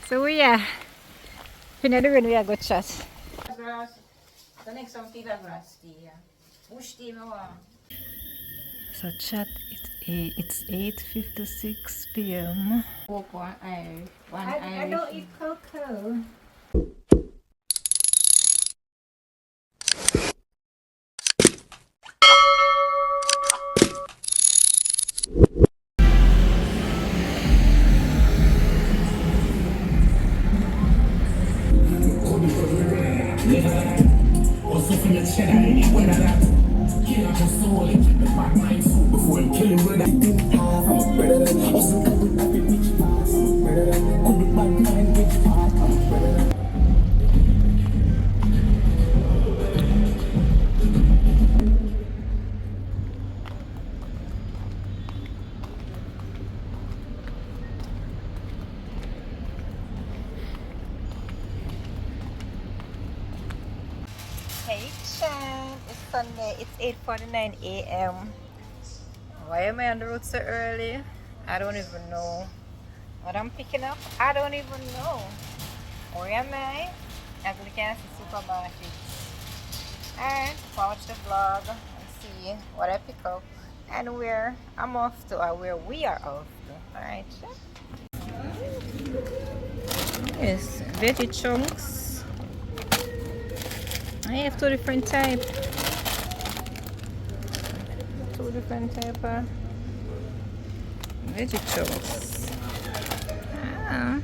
So yeah, in the rain we are good chat. The next one, Peter grass tea. Bush tea, no one. So chat, it's 8:56 p.m. Cocoa and Irish. One I Irish. don't eat cocoa. Hey Chan, it's Sunday, it's 8:49 a.m. Why am I on the road so early? I don't even know. What I'm picking up? I don't even know. Where am I? As you can see, supermarket. And watch the vlog and see what I pick up and where I'm off to or where we are off to. Alright. Yes, veggie chunks. I have two different type. Two different type of veggie chunks. Ah.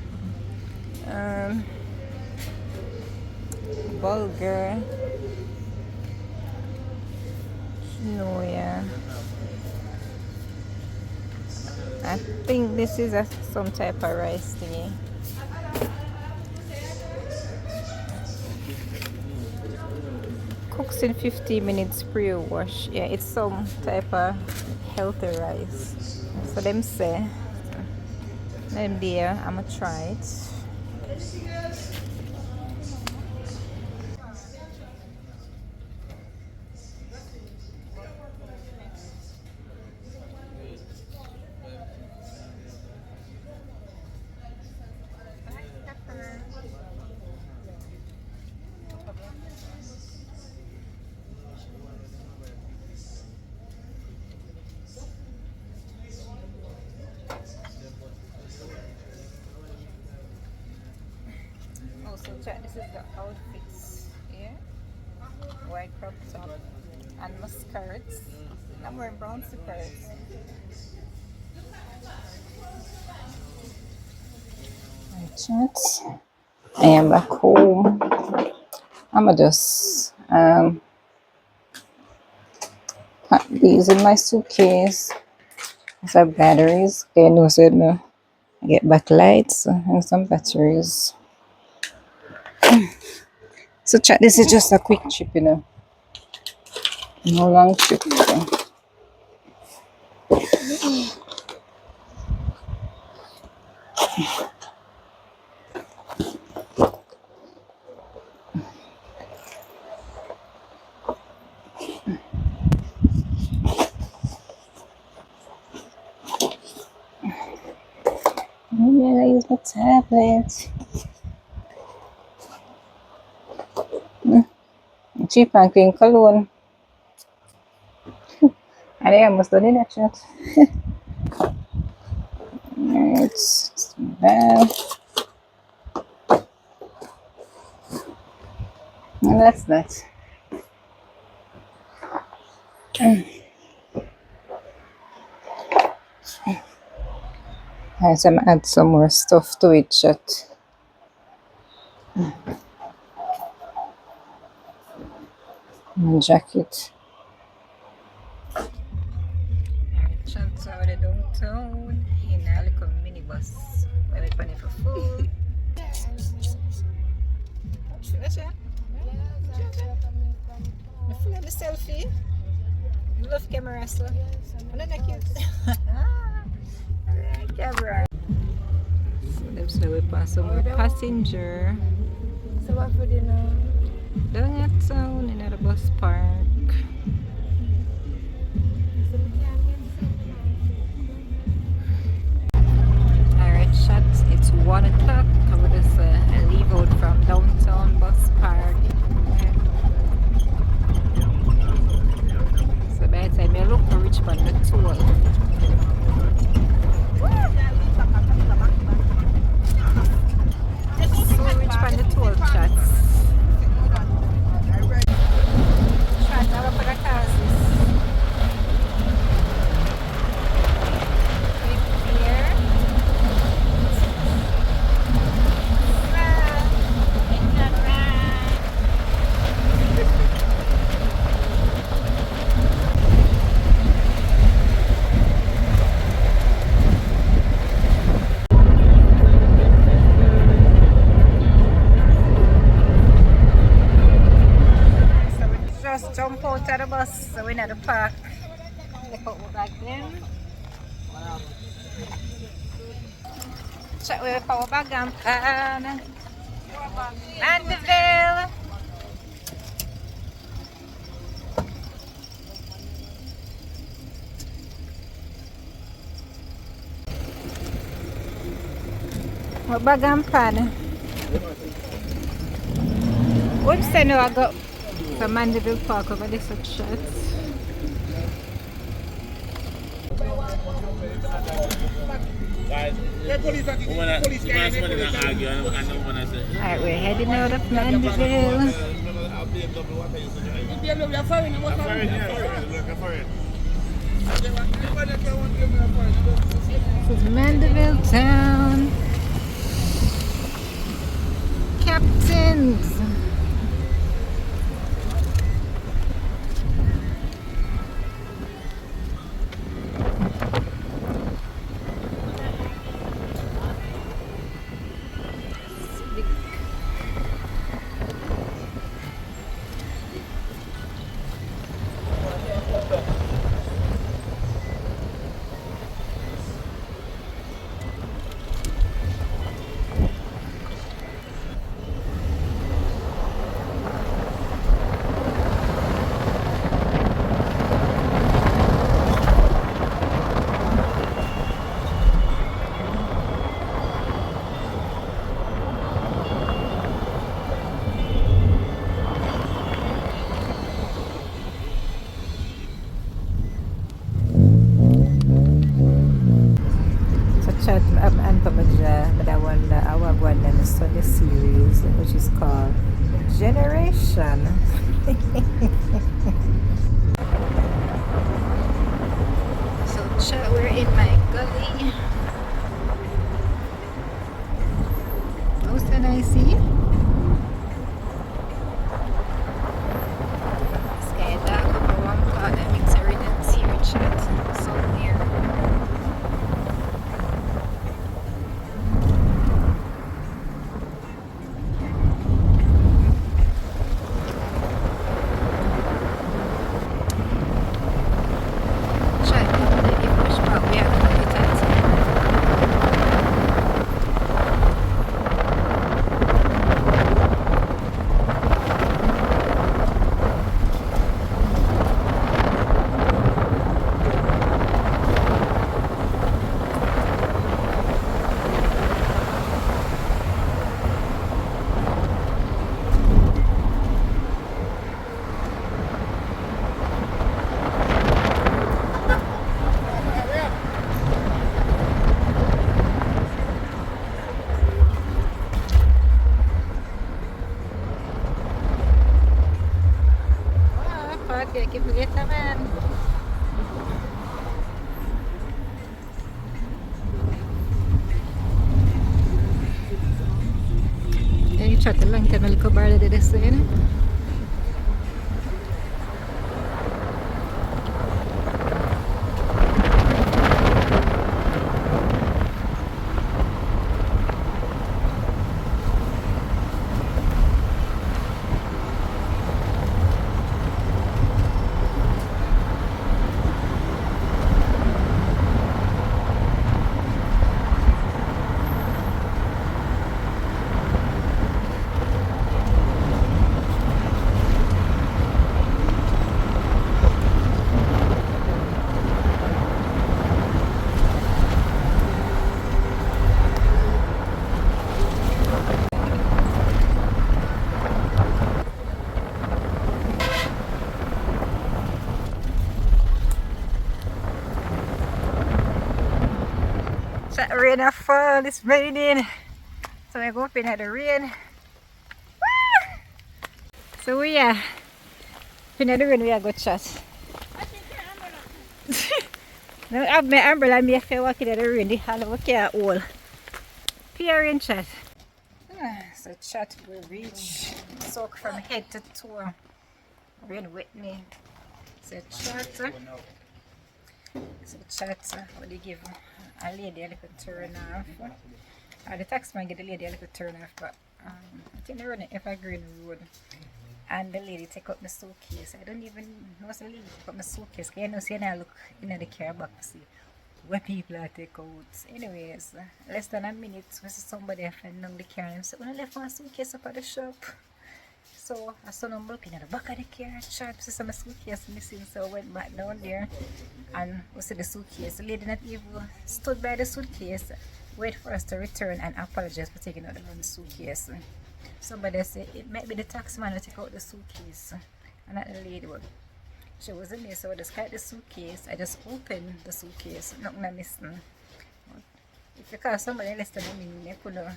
Bulgur. Quinoa. I think this is some type of rice thingy. Cooks in 15 minutes pre-wash. Yeah, it's some type of healthy rice. So them say, them there, I'ma try it. Also check, this is the outfits. Yeah, white crop top and my skirts. I'm wearing brown skirts. Right, chat. I am back home. I'ma just pack these in my suitcase. I have batteries. Okay, no, said no. I get backlights and some batteries. So chat, this is just a quick trip, you know. No long trip. So. Maybe I gotta use my tablet. Cheap and clean cologne. I think I almost done it, that chat. It's bad. And that's that. Alright, so I'm gonna add some more stuff to it, chat. My jacket. Alright, chat, so we're downtown in a little minibus. We're planning for food. You feel the selfie? You love camera, so. Isn't that cute? Alright, camera. So we pass some more passenger. So what for dinner? Down at town in the bus park. Alright, shots. It's 1 o'clock. I would we're in the park. Look out back then. Chat with our bag and pan. Mandeville. What bag and pan? What say now I got for Mandeville Park over this shot. Alright, we're heading out of Mandeville. This is Mandeville town. Captains. Chat and Pamaja, but I want our one and study series which is called Generation. So chat, we're in Mile Gully. Oh, so nice, see? Sky dark over one part that makes everything see chat so near. Kaya kipulit naman. Yung chat lang kanal ko barda de desin. Rain a fall, it's raining. So I go up in the rain. Woo! So we are in the rain, we are good chat. Now I have my umbrella, me if I walk in the rain, the hand of a all. Pure rain chat. So chat will reach, soak from head to toe. Rain with me. So chat. So chat, what do you give a lady a little turn off? The taxman get the lady a little turn off, but I think they're on the Evergreen Road. and the lady take out my suitcase. I don't even know the lady take out my suitcase. Cause you know, see, I look in the car back to see what people are take out. Anyways, less than a minute, we see somebody find on the car and say, "When I left my suitcase up at the shop." So I saw them looking at the back of the car, tried to see some suitcase missing. So I went back down there and we see the suitcase. The lady not even stood by the suitcase, wait for us to return and apologize for taking out the wrong suitcase. Somebody said it might be the tax man who take out the suitcase and not the lady. But she wasn't there, so I just got the suitcase. I just opened the suitcase, nothing I missing. If you call somebody less than a minute, they could know.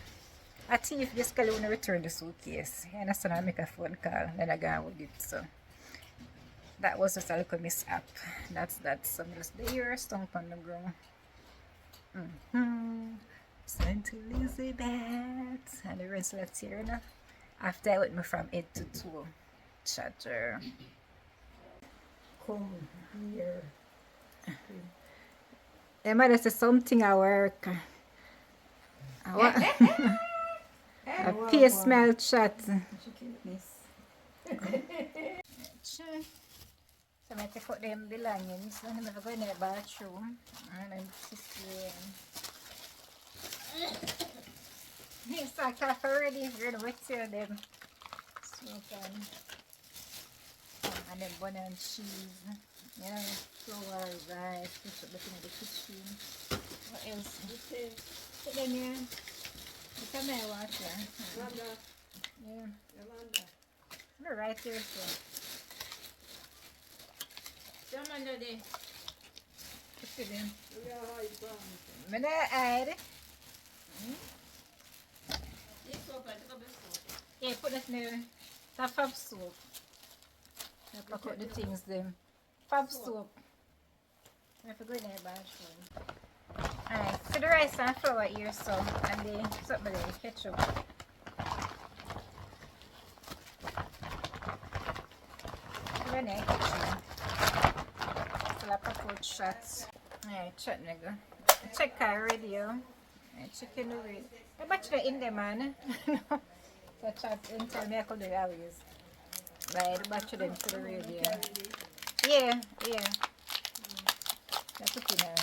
A thief basically when I return the suitcase. You understand? I make a phone call, then I go with it. So that was just a little mishap. That's some just the ear stomp on the ground. St. Elizabeth. And the rest of here, you know. After I went me from 8 to 2. Chatter. Come here. They might say something at work. A pear smell chat. So I take out them belongings and I'm going to the bathroom and I'm it's like half already. We're going to wet here them. So and then bun and cheese. You know, flour, rice, looking at the kitchen. What else? Put them here. You come here, watch here. Yeah. They're right there, so. Come under there. Put it in. I'm gonna add. Yeah, put it in there. That fab soap. I pack out the things then. Fab soap. I have to go in the bathroom. Alright, so the rice and flour here, so, and the something like the ketchup. Go in the kitchen. So I pack out shots. Alright, check nigga. Check our radio. Alright, chicken the radio. I bet you in there, man. So chat and tell me I could do that always. Right, the battery them to the radio. Yeah. That's okay now.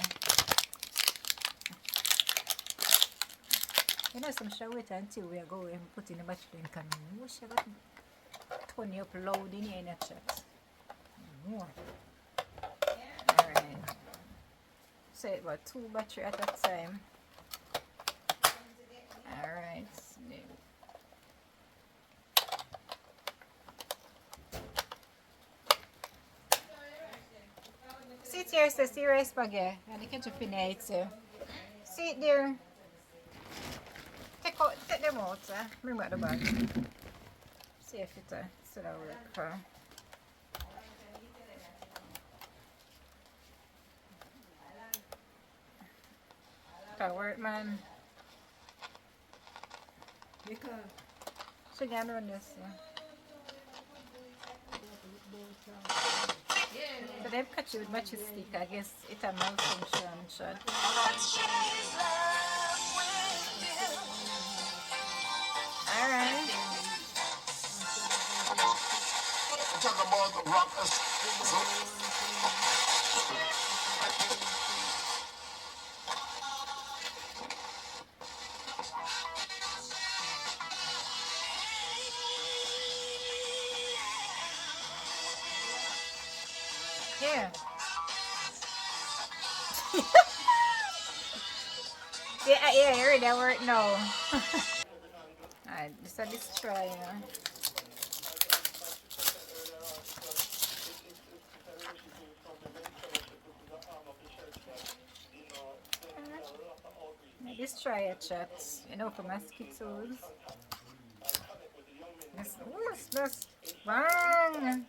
You know, some shall wait until we are going and put in the battery and come in. Wish I got turn you up loud in here in the chat. More. Alright. So it was 2 battery at a time. Alright. Sit here, so see rice spaghetti. And the ketchup in there, so. Sit there. Take them out, bring back the bag. See if it still work. That work, man. So you can run this. So they've cut you with matchstick. I guess it's a malfunction shot. Alright. Yeah. Yeah, you already work now. Alright, this try, you know. This try a chat, you know, for mosquitoes. This bang.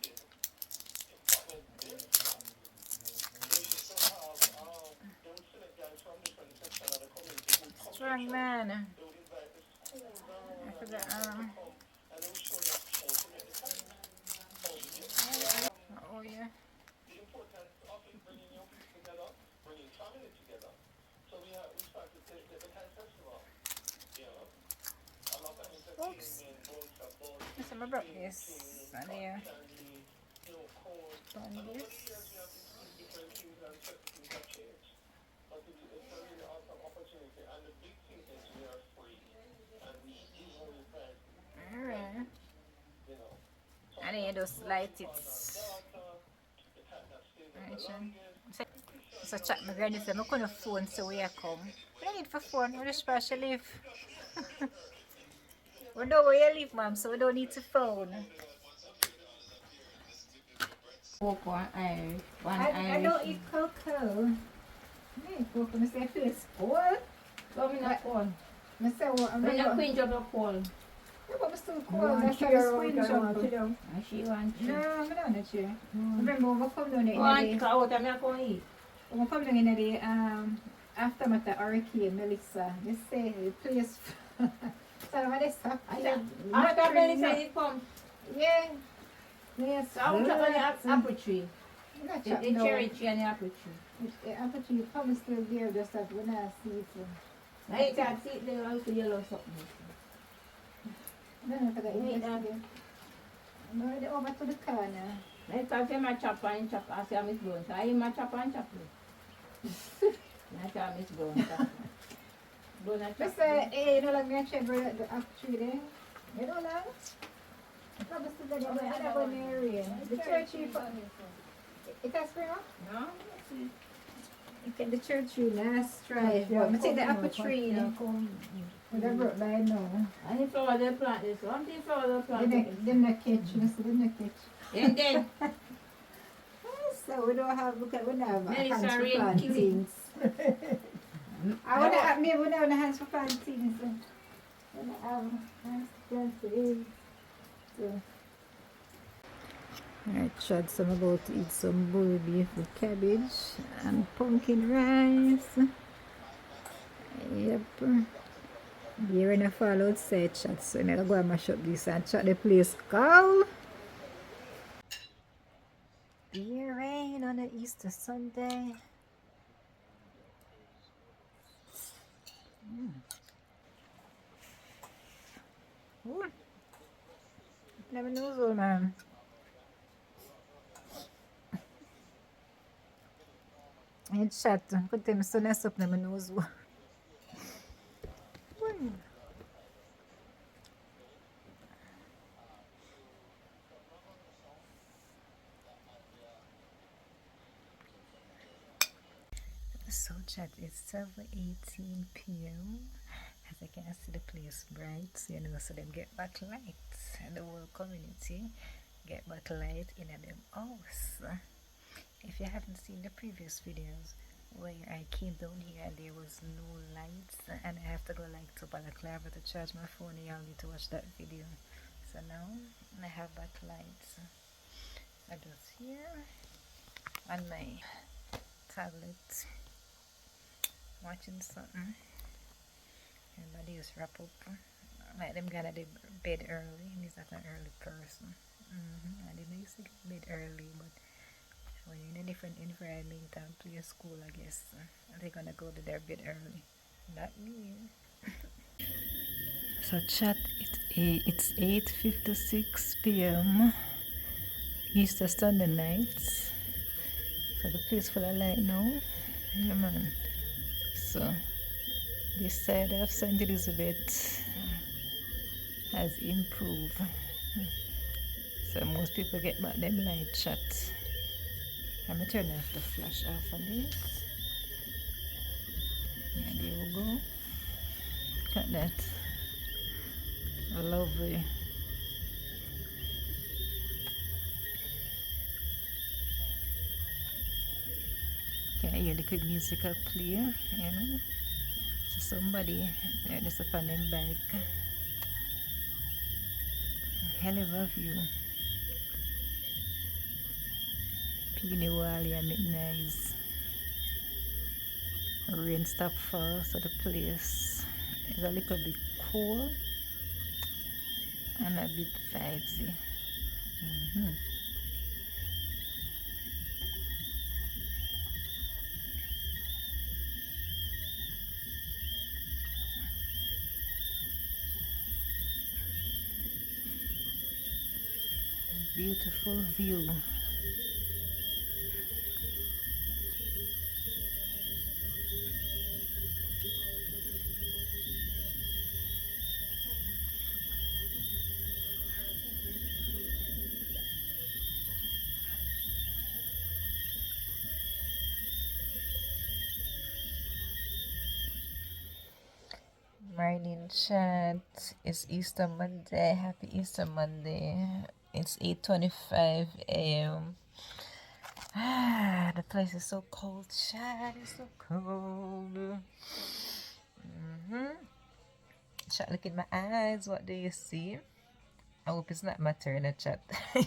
Strong man. I forgot, oh yeah. Oops. That's So I brought this and here. On this. Alright. And then you just light it. Alright, Sean. So chat my granny said, I'm going to phone so we come. What I need for phone? What is special leave? We know where you live, mom, so we don't need to phone. Cocoa and Irish. One I Irish. don't eat cocoa. I eat cocoa. I say face cold. So I'm not cold. I say, well, I'm I'm not not queen of the cold. Yeah, but I'm still cold. That's why I squint up. And she wants you. No, I'm not on the chair. Remember, we come down there Go on, in the out and I'm going to eat. we come down in the aftermath of Hurricane Melissa. They say the place. So what is that? After Melissa, it comes. Yeah. Yes. So I'm chopping the apple tree. The cherry tree and the apple tree. The apple tree comes still there, just that when I see it. I can't see it there, also yellow something. I don't know if I got it. No, they over to the corner. I thought you might chop and chop. I say I'm Miss Brown. So I might chop and chop. I say I'm Miss Brown. They say, hey, you know, like me and the apple tree there. You know that? Probably still there, but I don't go near rain. The church tree, it has spring up? No? Okay, the church tree, last try. I'm take the apple tree. Whatever, but I know. And the flower they plant this. One thing flower they plant. Them not catch, them not catch. And then, So we don't have, look at, we don't have Melissa hands for rain planting kiwi. things. I would have, me, we don't have hands for planting things. We don't have hands for planting things. So. Alright, Chad, so I'm about to eat some bull beef with cabbage and pumpkin rice. Yep. You're in a fall outside, Chad, so I'm going to go and mash up this and chat the place cold. Dear rain on the Easter Sunday. Ooh. Never knows all, man. And chat, could tell me so nice up never knows what. So chat, it's 7:18 p.m. As I can see the place bright, so you know, so them get back lights and the whole community get back light in them house. If you haven't seen the previous videos where I came down here and there was no lights and I have to go like to Balaclava to charge my phone, you all need to watch that video. So now I have back lights. I just here on my tablet watching something. Everybody just wrap up. Like them got out of bed early. He's not an early person. I didn't used to get to bed early, but when you're in a different environment and play school, I guess they're gonna go to their bed early. Not me. So chat, it's 8:56 p.m. Easter Sunday night. So the place full of light now. Yeah, man. So this side of St. Elizabeth has improved. So most people get back them light chat. I'm gonna turn off the flash off on this. Yeah, there we go. Look at that. Lovely. Can hear the good music up play, you know. So somebody just up on them bike. Hell of a view. Peony Wally and it nice. Rain stop fall, so the place is a little bit cool and a bit vibesy. Beautiful view. Morning chat. It's Easter Monday. Happy Easter Monday. It's 8:25 a.m. Ah, the place is so cold, chat. It's so cold. Chat, look in my eyes. What do you see? I hope it's not my turn, chat. Yeah,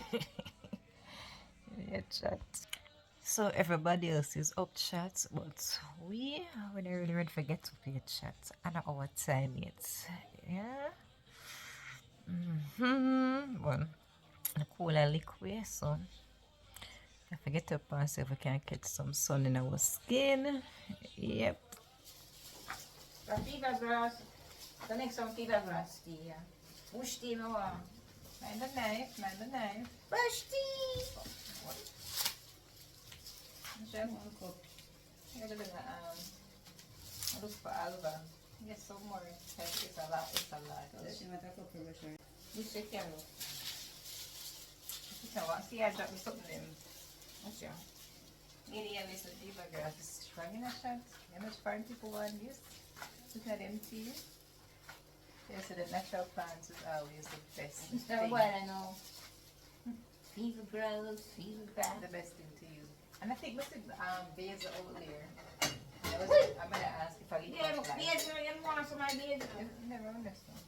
chat. So everybody else is up, chat, but we don't really ready to get to pay chat. I don't know what time it's. Yeah. Well, the cooler liquid, so I forget to pass if we can catch some sun in our skin. Yep. The fever grass. The next one fever grass tea. Yeah. Bush tea no one. Mind the knife, mind the knife. Bush tea. Chef, you're gonna look for Alva. Get some more. It's a lot, it's a lot. This is carrot. So I see I dropped me something in. What's your? Maybe I listen to Diva Girl. Just struggling a shot. How much foreign people want this? It's not empty. They said the natural plants is always the best It's thing. not what I know. Fever grows, fever grass. The best thing to use. And I think we said basil out there. I'm gonna ask if I get Yeah, that. basil, you want some of my basil? Never understand.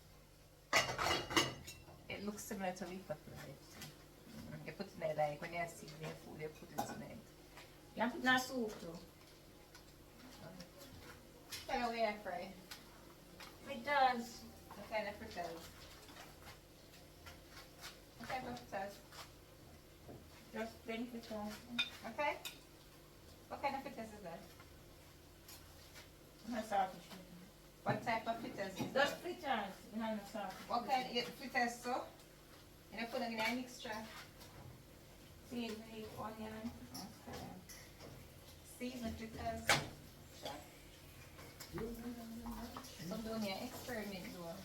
It looks similar to leaf fly. You put it in there, like when you see their food, they put it in it. You can put in a soup too. Kind of way I fry. It does. What kind of fritters? What type of fritters? Just plain fritters. Okay. What kind of fritters is that? Not salty. What type of fritters is Just that? fritters, not salty. What kind of fritters so? You put them in a mixture. Seasoning, onion. Okay. Season fritters. So doing your experiment though.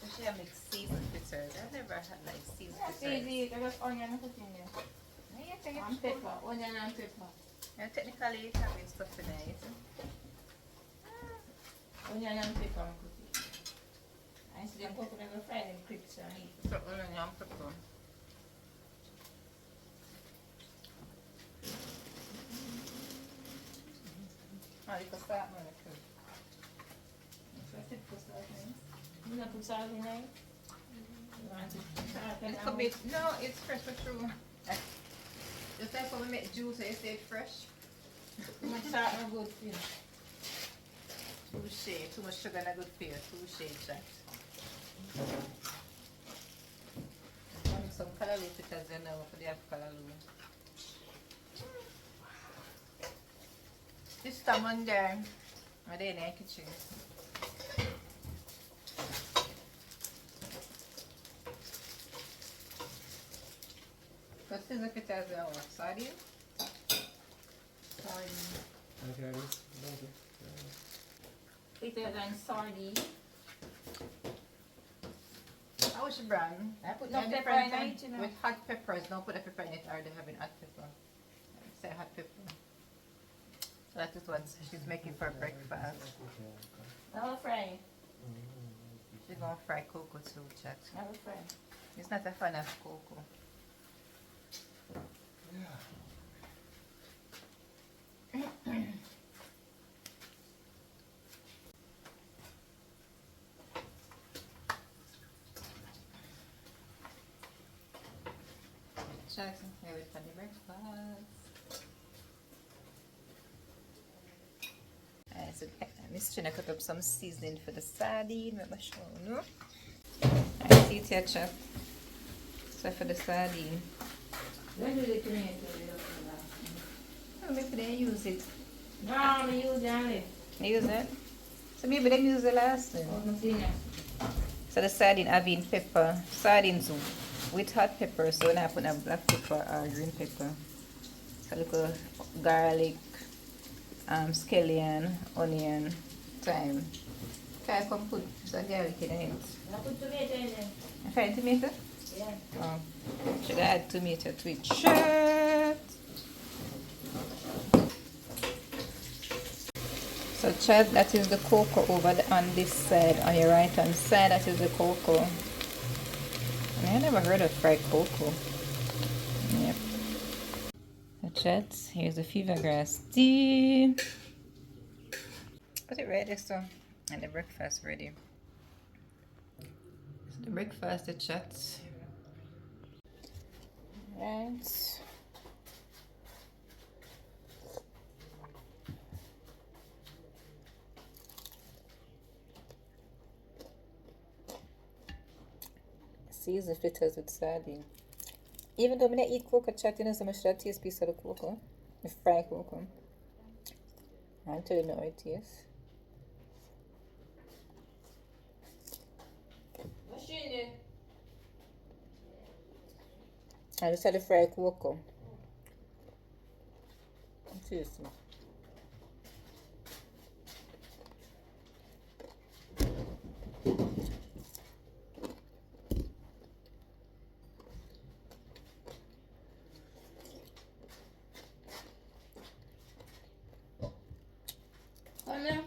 So she make seasoned fritters. I've never had like seasoned Yeah, fritters. seasoning, just onion and put in there. Yeah, take it. And pepper, onion and pepper. Yeah, technically you can make stuff in it. Onion and pepper and put it. And so they put them in fry them crisps and eat. So onion and pepper. Oh, you can start with it. You not put salt in there? You want to put salt in It's a bit, no, it's fresh for true. Just like when we make juice, I say it's fresh. Too much salt no good for you. Too much sugar not good for you. Touche, Jack. I make some callaloo because you know for the callaloo. This time on there, I'm in the kitchen. Because this is a pita as well. Sardine? Sardine. Fritters and sardine. I wish brand. I put No no pepper different in it, you know. with hot peppers. Don't put the pepper in it, or they having hot pepper. Say hot pepper. So that is what she's making for breakfast. I'll fry. She's gonna fry cocoa too, chat. I'll fry. He's not a fan of cocoa. Jackson, here with funny breakfast. So Miss Trina cut up some seasoning for the sardine. Let me show you. I see it here, chef. So for the sardine. When do they clean it? Oh, maybe they use it. No, I use it. They use it? So maybe they use the last one. Oh, I'm seeing it. So the sardine having pepper, sardine soup. with hot pepper. So when I put a black pepper or green pepper, so a little garlic, scallion, onion, thyme. Can I come put some garlic in it? I put tomato in there. I find tomato? Yeah. Oh, should I add tomato to it? Sure. So Chad, that is the cocoa over on this side, on your right hand side, that is the cocoa. I never heard of fried cocoa. Yep. So Chad, here's the fever grass tea. Put it ready so, and the breakfast ready. So the breakfast, the chat. Right. Season fritters with sardine. Even though I don't eat cocoa chat, you know, so much that taste piece of the cocoa. The fried cocoa. I'll tell you now it tastes. What's in there? I just had the fried cocoa. Seriously. Come here.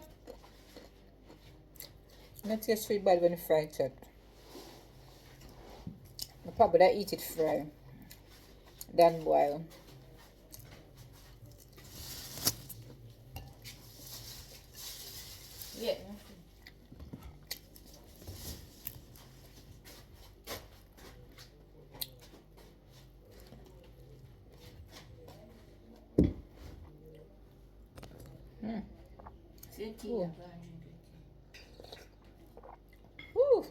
Not taste sweet bad when you fry it. I probably eat it fried than boil. Yeah. Sit Ooh. here. Woo!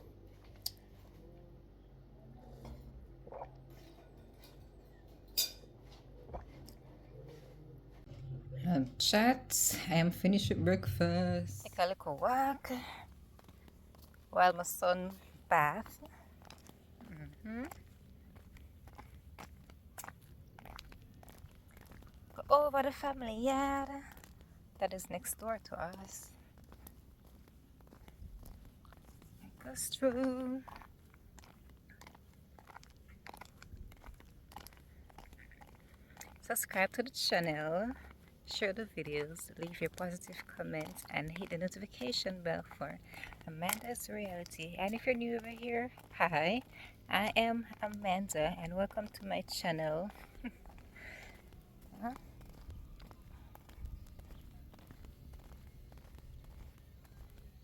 Chat, I am finished with breakfast. Take a little walk while my son bath. Go over the family yard that is next door to us. It goes through. Subscribe to the channel, share the videos, leave your positive comments, and hit the notification bell for Amanda's Reality. And if you're new over here, hi, I am Amanda, and welcome to my channel.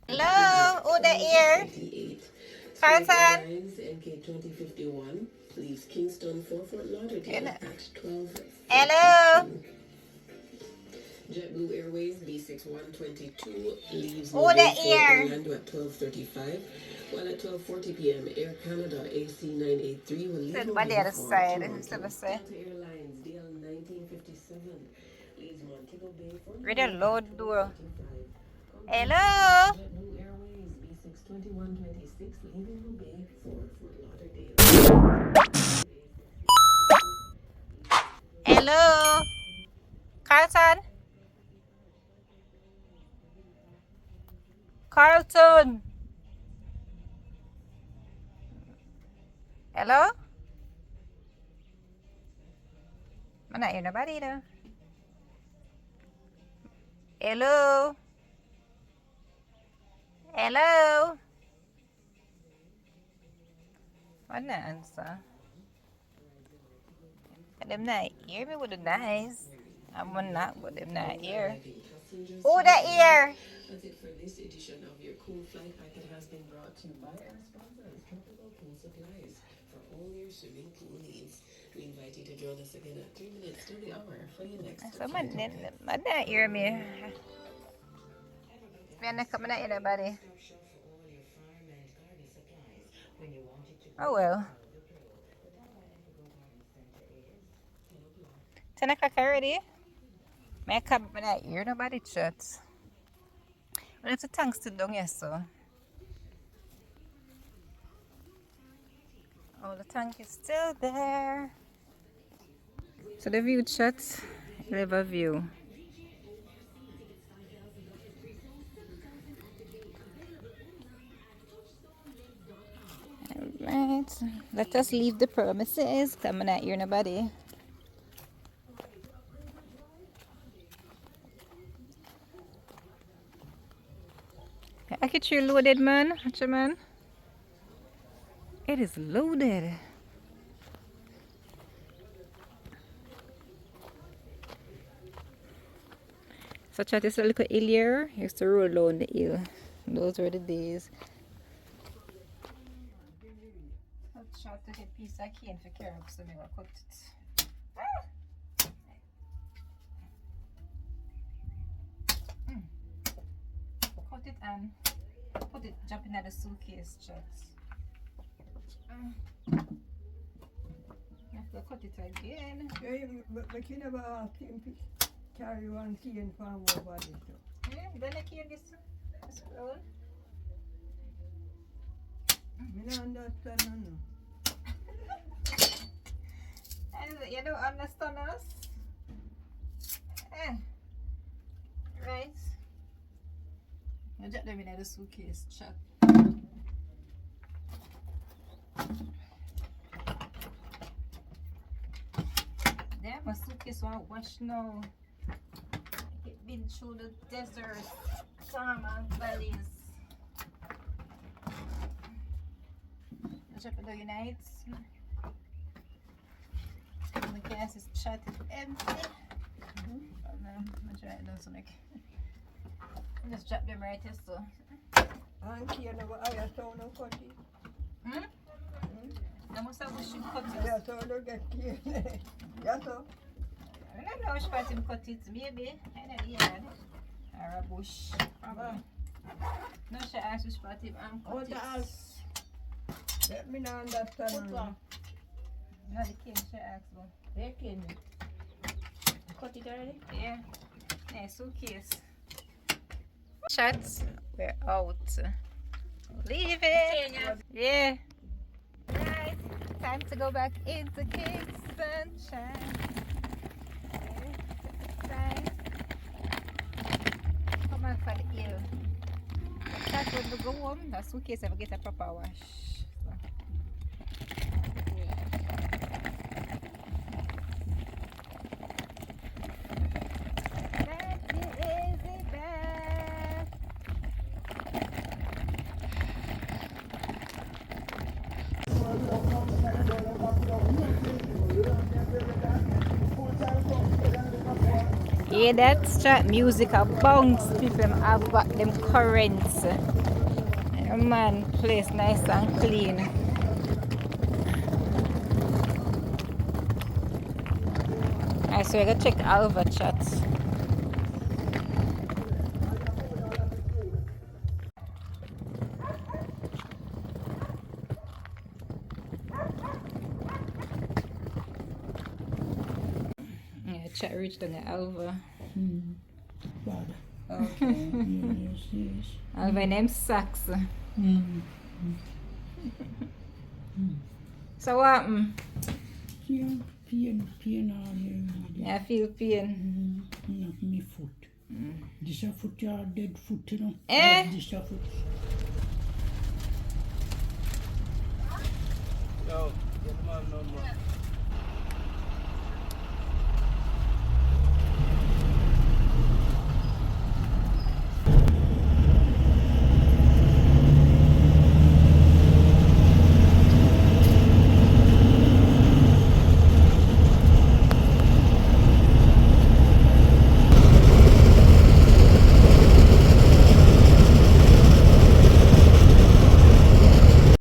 Hello, who the ear? Carson. MK 2051 leaves Kingston for Fort Lauderdale at 12. Hello. JetBlue Airways B6122 leaves Who the Mandeville for ear? Orlando at 12:35, while at 12:40 p.m. Air Canada AC983 will leave Said Mobile by the other for side, Toronto. instead of say. Delta Airlines DL 1957 leaves Montego Bay for Read a loud door. 12:35. Hello. JetBlue Airways B62126 leaving Mobile for Fort Lauderdale. Hello. Carlton. Carlton. Hello. I'm not hearing nobody though. Hello. Hello. What not answer? Them not hear me with the nice. I'm not with them not here. Who the ear? That's it for this edition of your Cool Flight Packet has been brought to you by our sponsors, Tropical Pool Supplies, for all your swimming pool needs. We invite you to join us again at 3 minutes to the hour for your next Someone not hear me. Man, not coming at you, buddy. Oh well. 10 o'clock already? May I come not hear nobody chats. Well, it's a thanks to down here, so. Oh, the tank is still there. So the view chat, river view. Alright, let us leave the premises. Come on out here, nobody. I get you loaded, man. Watch it, man. It is loaded. So chat is a little hill here. Used to roll down the hill. Those were the days. I'll try to get a piece of cane for carry up so I'm gonna cut it. Cut it and put it, jump in the suitcase, chat. You have to cut it again. But you never ask him to carry one cane from over there. Yeah, then I can this roll. I don't understand no. And you don't understand us? Right. I just them in the suitcase, chat. There, my suitcase won't wash now. It's been through the desert, Mile valleys. I check the Unites. The gas is chat empty. I'm trying to do something. Just drop them right here, so. And cane over higher sound of cut it. I must have wished him cut it. Yeah, so don't get cane. Yeah, so. I don't know which part him cut it, maybe in the yard or a bush. Probably. No, she asked which part him cut What it. else? Let me not understand. What one? No, the cane she asked about. Where came it? Cut it already? Yeah. Yeah, suitcase. Chats, we're out. Leaving. Yeah. Right. Time to go back into King Sunshine. Come on for the hill. That's when we go home. The suitcase ever get a proper wash. So. Back to easy back. Yeah, that's trap music a bounce. People have got them currents. Yeah, man, place nice and clean. Alright, so we're gonna check Alva chat. Yeah, chat reached on the Alva. Bad. Okay. Yes. Alva named Sax. So what happened? Pain all here. I feel pain. Me foot. This a foot, your dead foot, you know. Eh? This a foot. Yo, get them on no more.